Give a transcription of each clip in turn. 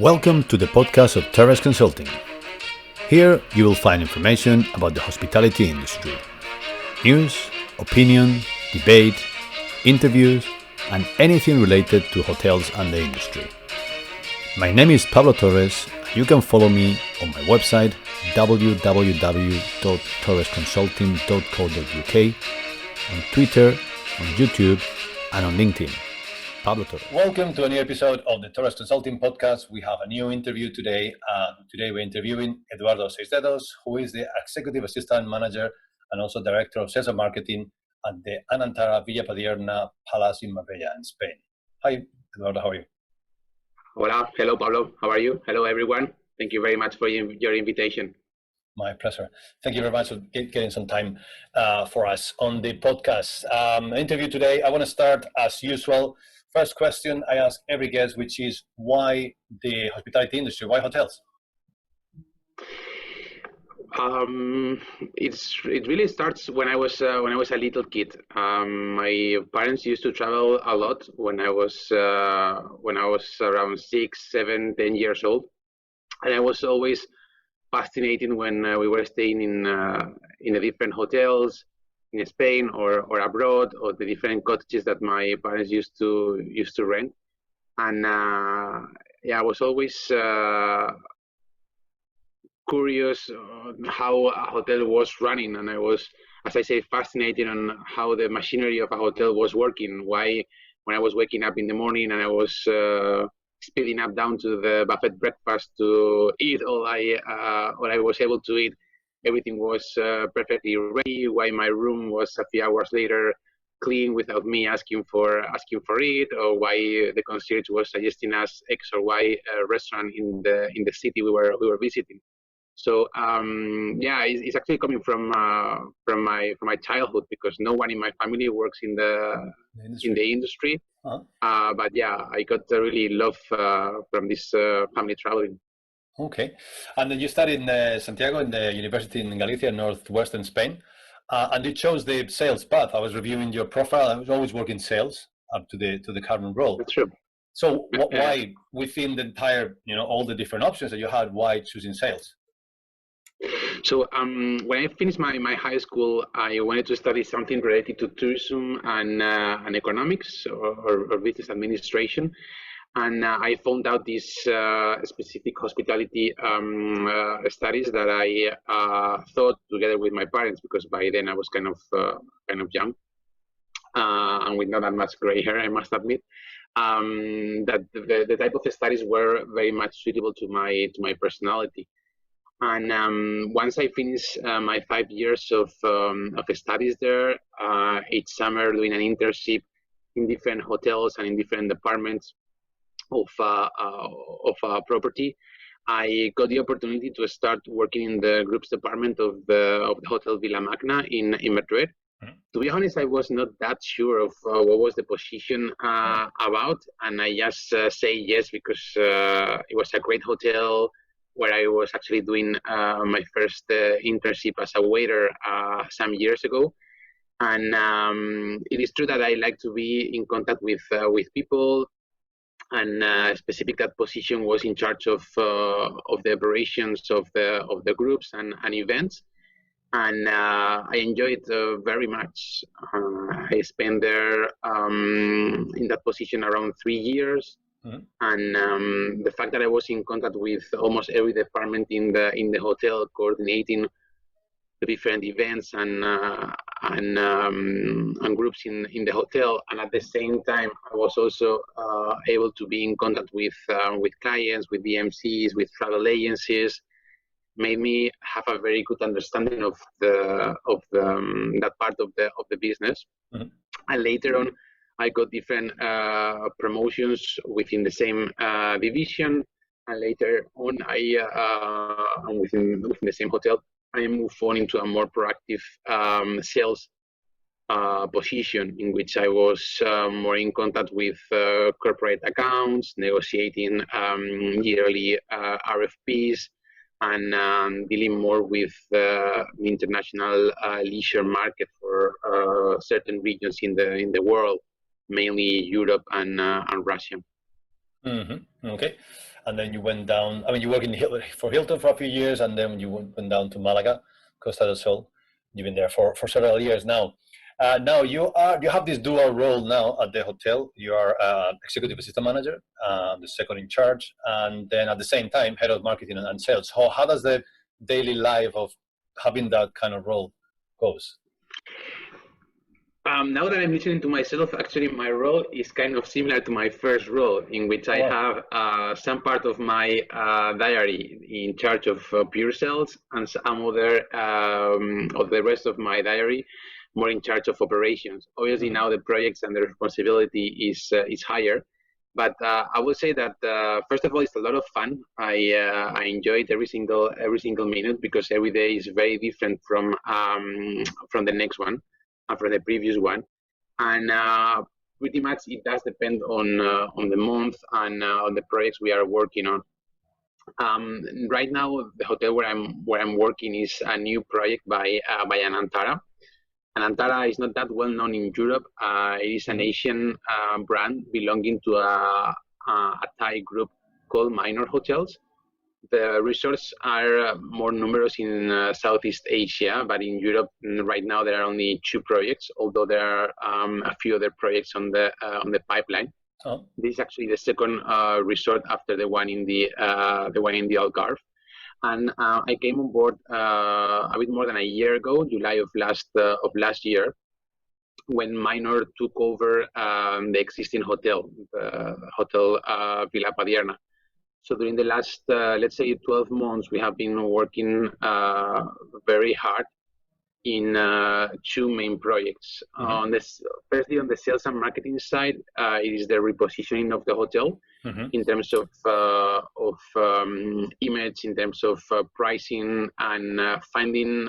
Welcome to the podcast of Torres Consulting. Here you will find information about the hospitality industry. News, opinion, debate, interviews, and anything related to hotels and the industry. My name is Pablo Torres, and you can follow me on my website www.torresconsulting.co.uk, on Twitter, on YouTube, and on LinkedIn. Pablo Torres. Welcome to a new episode of the Torres Consulting Podcast. We have a new interview today. Today we're interviewing Eduardo Seisdedos, who is the Executive Assistant Manager and also Director of Sales and Marketing at the Anantara Villa Padierna Palace in Marbella in Spain. Hi, Eduardo, how are you? Hola, hello Pablo, how are you? Hello everyone. Thank you very much for your invitation. My pleasure. Thank you very much for getting some time for us on the podcast. Interview today, I want to start as usual. First question I ask every guest, which is why the hospitality industry? Why hotels? It really starts when I was a little kid. My parents used to travel a lot when I was around 6, 7, 10 years old, and I was always fascinated when we were staying in the different hotels in Spain or abroad, or the different cottages that my parents used to rent. And I was always curious how a hotel was running, and I was, as I say, fascinated on how the machinery of a hotel was working. Why, when I was waking up in the morning and I was speeding up down to the buffet breakfast to eat all I was able to eat, everything was perfectly ready. Why my room was a few hours later clean without me asking for it, or why the concierge was suggesting us X or Y restaurant in the city we were visiting. So it's actually coming from my childhood, because no one in my family works in the industry. Uh-huh. But I got really love from this family traveling. Okay. And then you studied in Santiago in the University in Galicia, northwestern Spain, and you chose the sales path. I was reviewing your profile. I was always working sales up to the current role. That's true. So why, within the entire, all the different options that you had, why choosing sales? So when I finished my high school, I wanted to study something related to tourism and economics or business administration. And I found out these specific hospitality studies that I thought together with my parents, because by then I was kind of young and with not that much gray hair, I must admit, that the type of studies were very much suitable to my personality. And once I finished my 5 years of studies there, each summer doing an internship in different hotels and in different departments of property, I got the opportunity to start working in the groups department of the Hotel Villa Magna in Madrid. Mm-hmm. To be honest, I was not that sure of what was the position about, and I just say yes because it was a great hotel where I was actually doing my first internship as a waiter some years ago. And it is true that I like to be in contact with people. And specific that position was in charge of the operations of the groups and events, and I enjoyed very much. I spent there in that position around 3 years, mm-hmm. And the fact that I was in contact with almost every department in the hotel, coordinating the different events and groups in the hotel, and at the same time I was also able to be in contact with clients, with DMCs, with travel agencies, made me have a very good understanding of that part of the business. Mm-hmm. And later on I got different promotions within the same division, and later on within the same hotel I moved on into a more proactive sales position, in which I was more in contact with corporate accounts, negotiating yearly RFPs, and dealing more with the international leisure market for certain regions in the world, mainly Europe and Russia. Okay. And then you went down, I mean, you worked for Hilton for a few years, and then you went down to Malaga, Costa del Sol. You've been there for several years now. Now you have this dual role now at the hotel. You are executive assistant manager, the second in charge, and then at the same time head of marketing and sales. How does the daily life of having that kind of role goes? Now that I'm listening to myself, actually my role is kind of similar to my first role, in which I have some part of my diary in charge of pure sales, and some other of the rest of my diary more in charge of operations. Obviously now the projects and the responsibility is higher, but I would say that first of all, it's a lot of fun. I enjoy it every single minute, because every day is very different from the next one, from the previous one, and pretty much it does depend on the month and on the projects we are working on. Right now, the hotel where I'm working is a new project by Anantara. Anantara is not that well known in Europe. It is an Asian brand belonging to a Thai group called Minor Hotels. The resorts are more numerous in Southeast Asia, but in Europe right now there are only 2 projects, although there are a few other projects on the pipeline. Oh. This is actually the second resort after the one in the Algarve, and I came on board a bit more than a year ago, July of last year, when Minor took over the existing hotel, the Hotel Villa Padierna. So during the last, let's say 12 months, we have been working very hard in 2 main projects. Firstly, on the sales and marketing side, it is the repositioning of the hotel in terms of image, in terms of pricing, and finding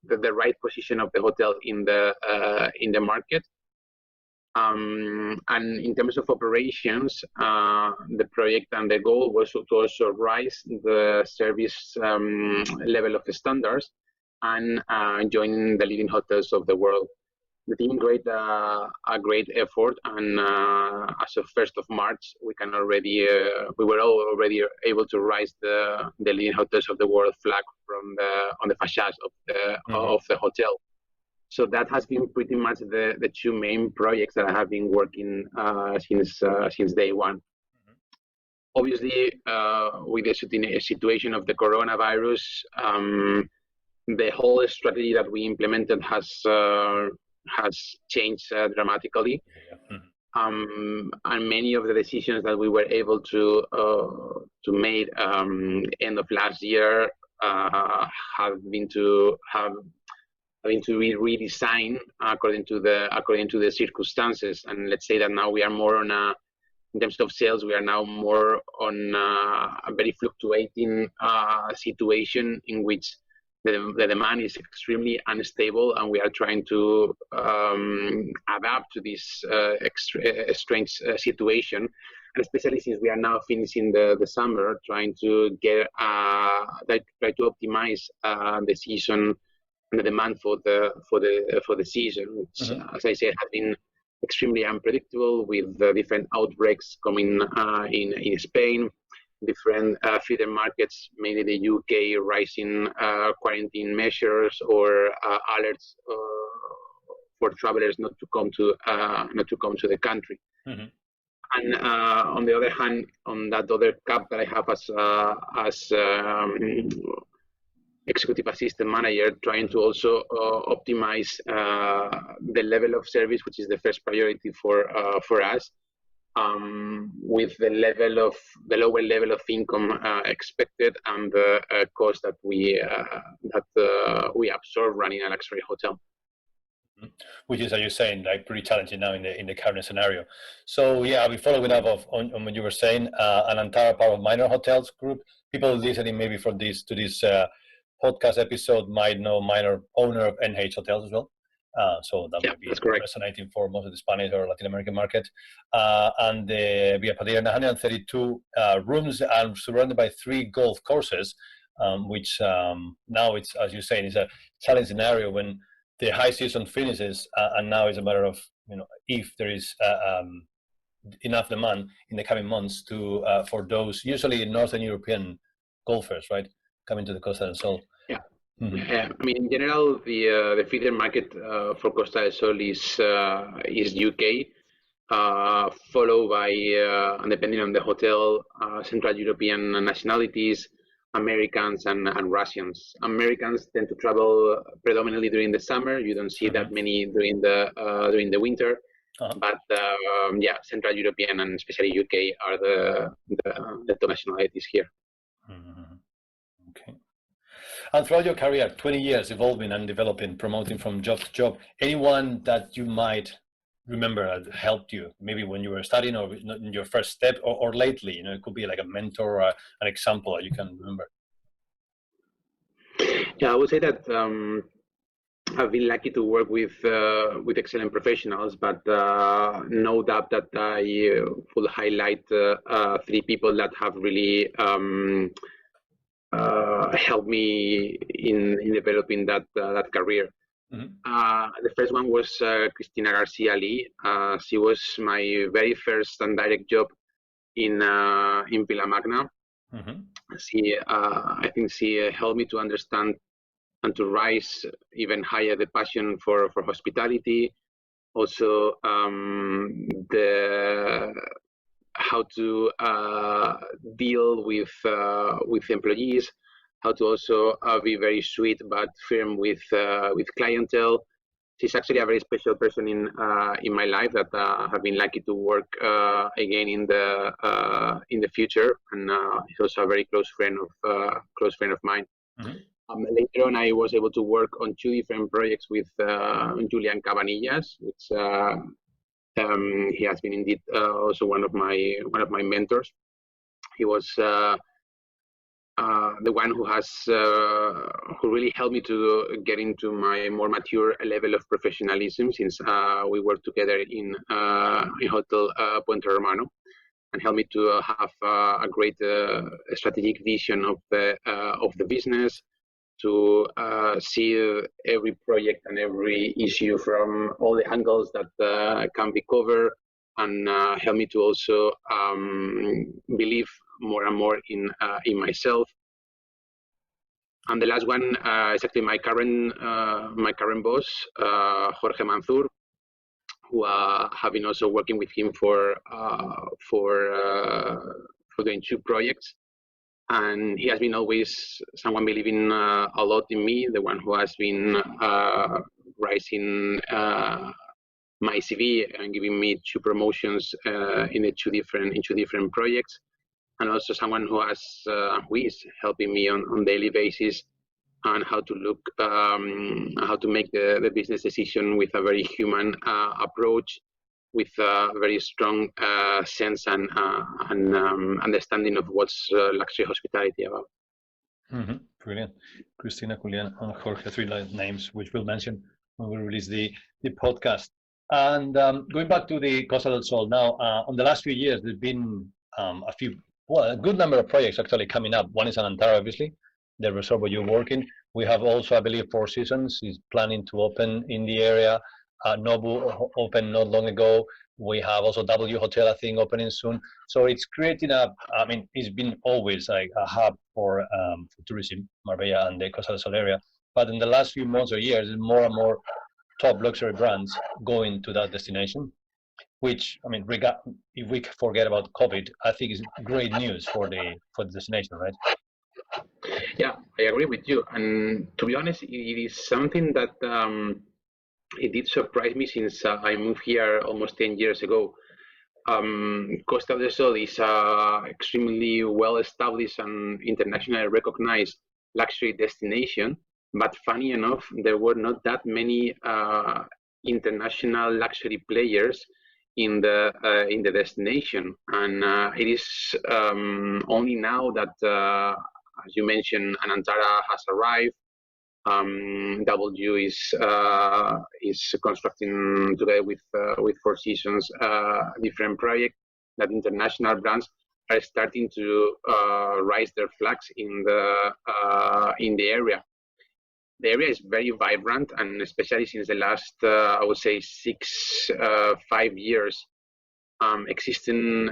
the right position of the hotel in the market. And in terms of operations, the project and the goal was to also raise the service level of the standards and join the leading hotels of the world. The team made a great effort, and as of 1st of March, we were already able to raise the leading hotels of the world flag on the facade of the hotel. So that has been pretty much the 2 main projects that I have been working since day one. Obviously, with the situation of the coronavirus, the whole strategy that we implemented has changed dramatically, and many of the decisions that we were able to make end of last year have been to be redesigned according to the circumstances. And let's say that now we are more on in terms of sales, we are now more on a very fluctuating situation in which the demand is extremely unstable, and we are trying to adapt to this strange situation. And especially since we are now finishing the summer, trying to try to optimize the season and the demand for the season, which, as I said, has been extremely unpredictable, with different outbreaks coming in Spain, different feeder markets, mainly the UK, rising quarantine measures or alerts for travelers not to come to the country. And on the other hand, on that other cap that I have as executive assistant manager, trying to also optimize the level of service, which is the first priority for us, with the lower level of income expected, and the cost that we absorb running a luxury hotel. Which is, as you're saying, like pretty challenging now in the current scenario. So yeah, I'll be following up on what you were saying. Anantara, part of Minor Hotels Group. People listening maybe to this podcast episode might know Minor, owner of NH Hotels as well. So that might be resonating for most of the Spanish or Latin American market. And the Villa Padierna, 132 rooms and surrounded by 3 golf courses, which now it's, as you're saying, is a challenging scenario when the high season finishes, and now it's a matter of, if there is enough demand in the coming months to for those usually Northern European golfers, right, coming to the Costa del Sol. Yeah. Mm-hmm. I mean, in general, the feeder market for Costa del Sol is UK, followed by, and depending on the hotel, Central European nationalities, Americans and Russians. Americans tend to travel predominantly during the summer. You don't see that many during the winter. But yeah, Central European and especially UK are the top nationalities here. Okay. And throughout your career, 20 years evolving and developing, promoting from job to job, anyone that you might remember that helped you, maybe when you were studying or in your first step or lately, it could be like a mentor or an example that you can remember? Yeah, I would say that I've been lucky to work with excellent professionals, but no doubt that I will highlight 3 people that have really helped me in developing that career. The first one was Cristina Garcia Lee. She was my very first and direct job in Villa Magna. I think she helped me to understand and to rise even higher the passion for hospitality. Also, how to deal with employees, how to also be very sweet but firm with clientele. She's actually a very special person in my life that I have been lucky to work again in the future, and she's also a very close friend of mine. Later on, I was able to work on 2 different projects with Julian Cabanillas, which he has been indeed also one of my mentors. He was the one who really helped me to get into my more mature level of professionalism, since we worked together in Hotel Puente Romano, and helped me to have a great strategic vision of the business, to see every project and every issue from all the angles that can be covered, and help me to also believe more and more in myself. And the last one is actually my current boss, Jorge Manzur, who have been also working with him for doing 2 projects. And he has been always someone believing a lot in me, the one who has been rising my CV and giving me 2 promotions in 2 different projects, and also someone who is helping me on daily basis on how to look, how to make the business decision with a very human approach, with a very strong sense and understanding of what's luxury hospitality about. Brilliant. Cristina, Julian, and Jorge, 3 names which we'll mention when we release the podcast. And going back to the Costa del Sol now, on the last few years, there's been a good number of projects actually coming up. One is Anantara, obviously, the resort where you're working. We have also, I believe, 4 Seasons is planning to open in the area. Nobu opened not long ago. We have also W Hotel, I think, opening soon. So it's creating it's been always like a hub for tourism, Marbella and the Costa del Sol area. But in the last few months or years, more and more top luxury brands going to that destination, which, if we forget about COVID, I think is great news for the destination, right? Yeah, I agree with you. And to be honest, it is something that it did surprise me since I moved here almost 10 years ago. Costa del Sol is an extremely well-established and internationally recognized luxury destination, but funny enough, there were not that many international luxury players in the destination, and it is only now that, as you mentioned, Anantara has arrived. W is constructing together with 4 Seasons different projects that international brands are starting to raise their flags in the area. The area is very vibrant, and especially since the last I would say 5 years, existing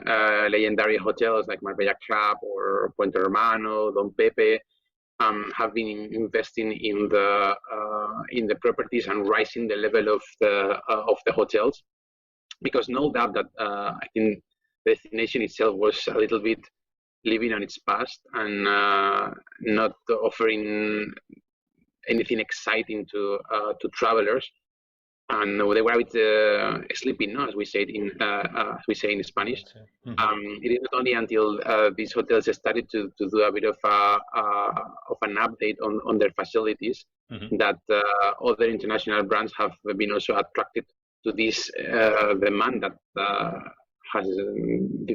legendary hotels like Marbella Club or Puente Hermano, Don Pepe, have been investing in the properties and raising the level of the hotels, because no doubt that I think the destination itself was a little bit living on its past and not offering anything exciting to travelers, and they were a bit sleeping, no, as we say in Spanish. It is not only until these hotels started to do a bit of an update on their facilities that other international brands have been also attracted to this demand that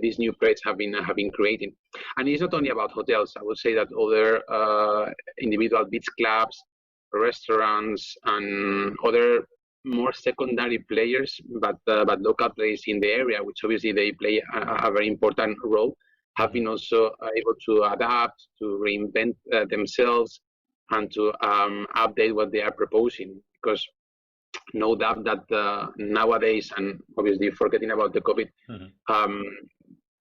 these new trades have been creating. And it's not only about hotels. I would say that other individual beach clubs, restaurants, and other more secondary players, but local players in the area, which obviously they play a very important role, have been also able to adapt, to reinvent themselves, and to update what they are proposing. Because no doubt that nowadays, and obviously forgetting about the COVID,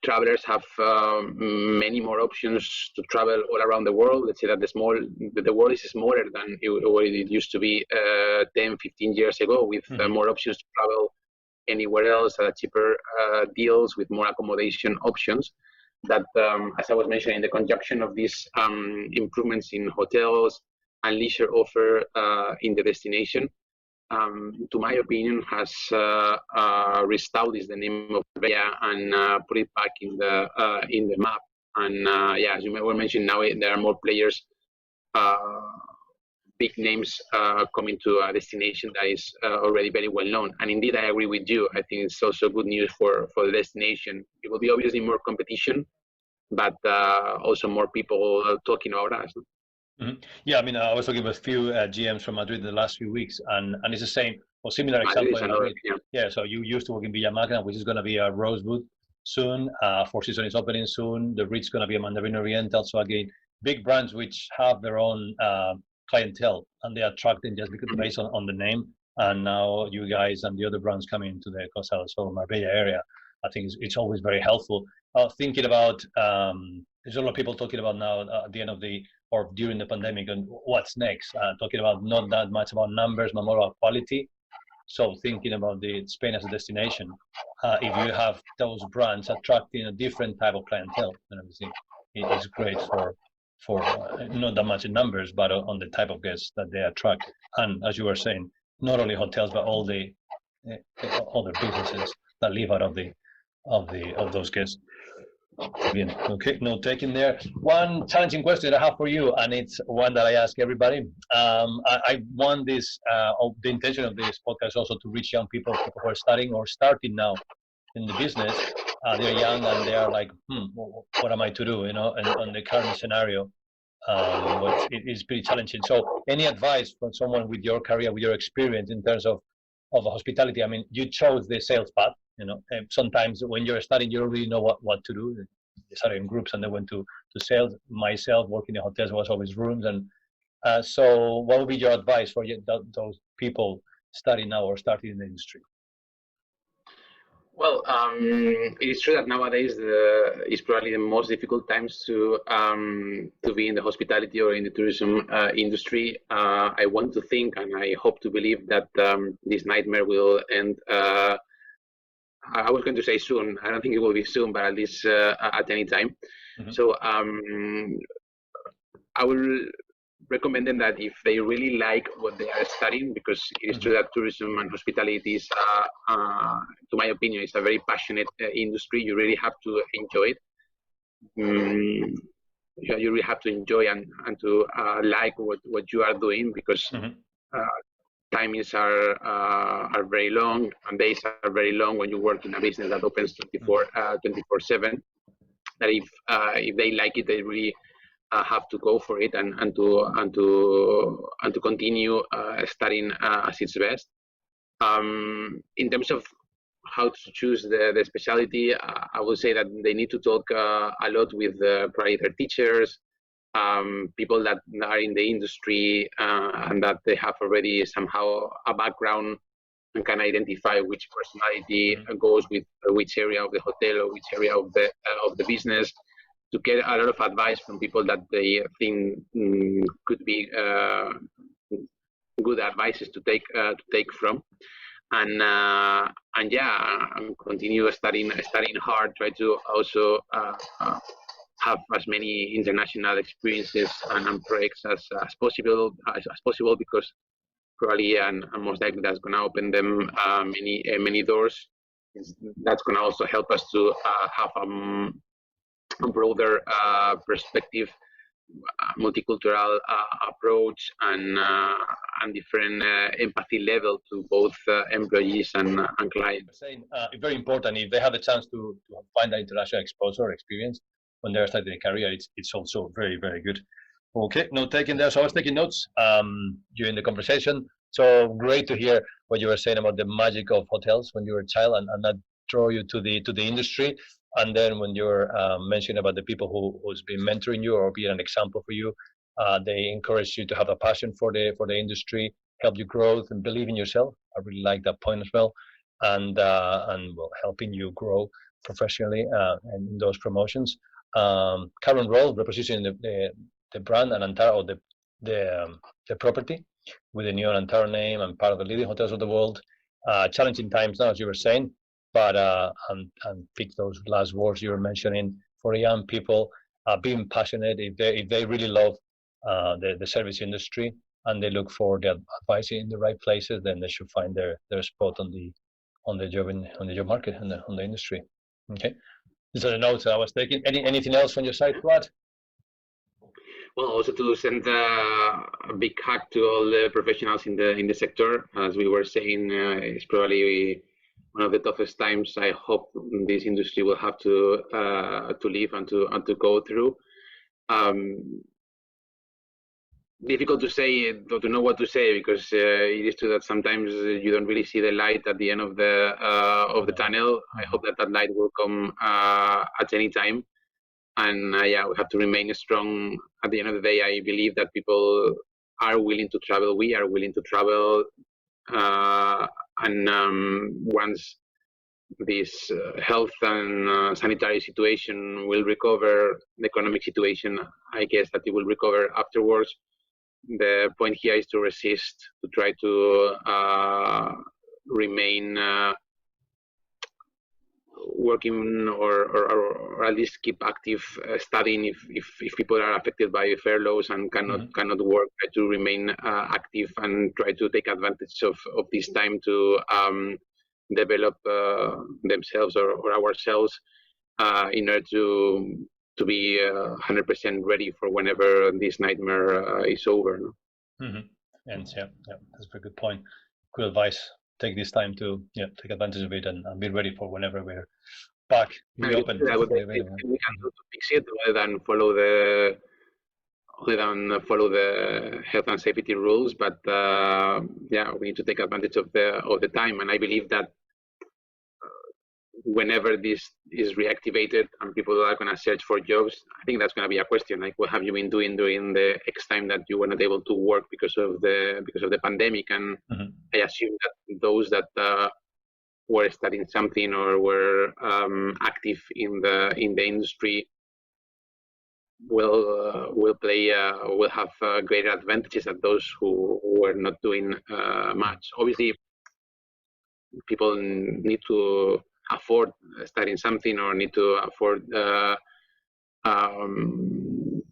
travelers have many more options to travel all around the world. Let's say that the world is smaller than it used to be 10, 15 years ago, with more options to travel anywhere else, cheaper deals, with more accommodation options. That, as I was mentioning, the conjunction of these improvements in hotels and leisure offer in the destination, to my opinion, has reestablished the name of Marbella and put it back in the map. And as you were mentioning, now there are more players, big names coming to a destination that is already very well known. And indeed, I agree with you. I think it's also good news for the destination. It will be obviously more competition, but also more people talking about us. Yeah, I mean, I was talking with a few GMs from Madrid the last few weeks, and it's the same or similar example in Madrid. Yeah, so you used to work in Villa Magna, which is going to be a Rosewood soon. Four Seasons is opening soon. The Ritz is going to be a Mandarin Oriental. So again, big brands which have their own clientele, and they are attracting just because based on the name. And now you guys and the other brands coming into the Costa del Sol, Marbella area, I think it's always very helpful. Thinking about, there's a lot of people talking about now at the end of or during the pandemic and what's next, talking about not that much about numbers, but more about quality. So thinking about Spain as a destination, if you have those brands attracting a different type of clientele, then obviously it is great for not that much in numbers, but on the type of guests that they attract. And as you were saying, not only hotels, but all the other businesses that live out of those guests. Okay, no taking there. One challenging question I have for you, and it's one that I ask everybody. I want this, the intention of this podcast also to reach young people who are studying or starting now in the business. They're young and they are like, what am I to do? And on the current scenario, but it is pretty challenging. So any advice from someone with your career, with your experience in terms of hospitality? I mean, you chose the sales path. Sometimes when you're studying, you don't really know what to do. They started in groups and they went to sales. Myself, working in hotels was always rooms. And so what would be your advice for those people studying now or starting in the industry? Well, it is true that nowadays is probably the most difficult times to be in the hospitality or in the tourism industry. I want to think and I hope to believe that this nightmare will end. I was going to say soon. I don't think it will be soon, but at least at any time. So I will recommend them that if they really like what they are studying, because it is true that tourism and hospitality is, to my opinion, is a very passionate industry. You really have to enjoy it. You really have to enjoy and to like what you are doing, because timings are very long and days are very long when you work in a business that opens 24/7. That if they like it, they really have to go for it and to continue studying as it's best. In terms of how to choose the specialty, I would say that they need to talk a lot with probably their teachers, people that are in the industry and that they have already somehow a background and can identify which personality goes with which area of the hotel or which area of the business, to get a lot of advice from people that they think could be good advices to take from, and continue studying hard. Try to also have as many international experiences and projects as possible, because probably and most likely that's going to open them many doors. That's going to also help us to have a broader perspective, multicultural approach, and different empathy level to both employees and clients. Very important, if they have the chance to find that international exposure or experience when they're starting their career, it's also very, very good. Okay, note taking there. So I was taking notes during the conversation. So great to hear what you were saying about the magic of hotels when you were a child, and that drew you to the industry. And then when you're mentioning about the people who's been mentoring you or being an example for you, they encourage you to have a passion for the industry, help you grow and believe in yourself. I really like that point as well, and helping you grow professionally and in those promotions. Current role, repositioning the brand Anantara, or the property with the new Anantara name and part of the leading hotels of the world. Challenging times now, as you were saying, but and pick those last words you were mentioning for young people, being passionate. If they really love the service industry and they look for the advice in the right places, then they should find their spot on the job market and on the industry. Okay. These are the notes I was taking. Anything else from your side to add? Well, also to send a big hug to all the professionals in the sector. As we were saying, it's probably one of the toughest times I hope this industry will have to live and to go through. Difficult to say, to know what to say, because it is true that sometimes you don't really see the light at the end of the tunnel. I hope that light will come at any time, and we have to remain strong. At the end of the day, I believe that people are willing to travel. We are willing to travel, and once this health and sanitary situation will recover, the economic situation, I guess that it will recover afterwards. The point here is to resist, to try to remain working or at least keep active studying if people are affected by furloughs and cannot work. Try to remain active and try to take advantage of this time to develop themselves or ourselves in order to be 100% ready for whenever this nightmare is over. No? Mm-hmm. And that's a very good point. Good advice. Take this time to take advantage of it and be ready for whenever we're back in the open. We can do to fix it rather than follow the health and safety rules. But we need to take advantage of the time, and I believe that whenever this is reactivated and people are going to search for jobs, I think that's going to be a question like, what have you been doing during the X time that you were not able to work because of the pandemic? And I assume that those that were studying something or were active in the industry will have greater advantages than those who were not doing much. Obviously, people need to afford studying something or need to afford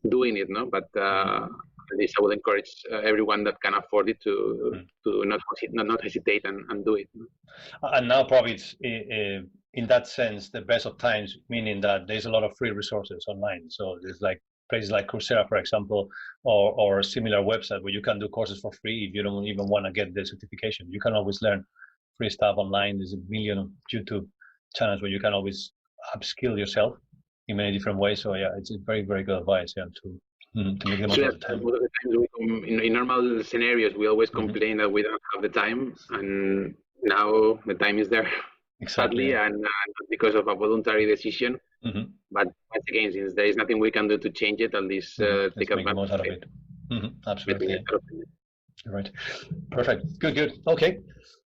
doing it, no? But at least I would encourage everyone that can afford it to not hesitate and do it. And now probably it's in that sense the best of times, meaning that there's a lot of free resources online. So there's like places like Coursera, for example, or a similar website where you can do courses for free if you don't even want to get the certification. You can always learn free stuff online. There's a million YouTube channels where you can always upskill yourself in many different ways. So it's a very, very good advice to make the most of the time. In normal scenarios, we always complain that we don't have the time, and now the time is there. Exactly, sadly, and because of a voluntary decision. But once again, since there is nothing we can do to change it, at least take advantage of it. Absolutely. Right. Perfect. Good. Okay.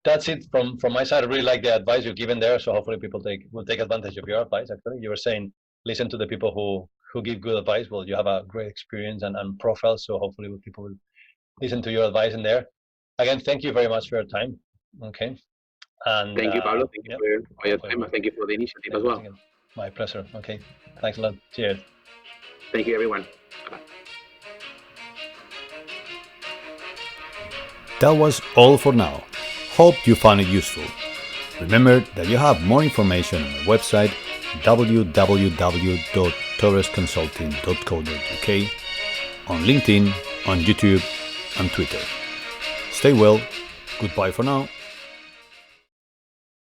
that's it from my side. I really like the advice you've given there. So hopefully people will take advantage of your advice. Actually, you were saying listen to the people who give good advice. Well, you have a great experience and profile. So hopefully people will listen to your advice in there. Again, thank you very much for your time. Okay. And thank you, Pablo. Thank you for your time. And thank you for the initiative as well. My pleasure. Okay. Thanks a lot. Cheers. Thank you, everyone. Bye-bye. That was all for now. Hope you found it useful. Remember that you have more information on our website www.torresconsulting.co.uk, on LinkedIn, on YouTube, and Twitter. Stay well. Goodbye for now.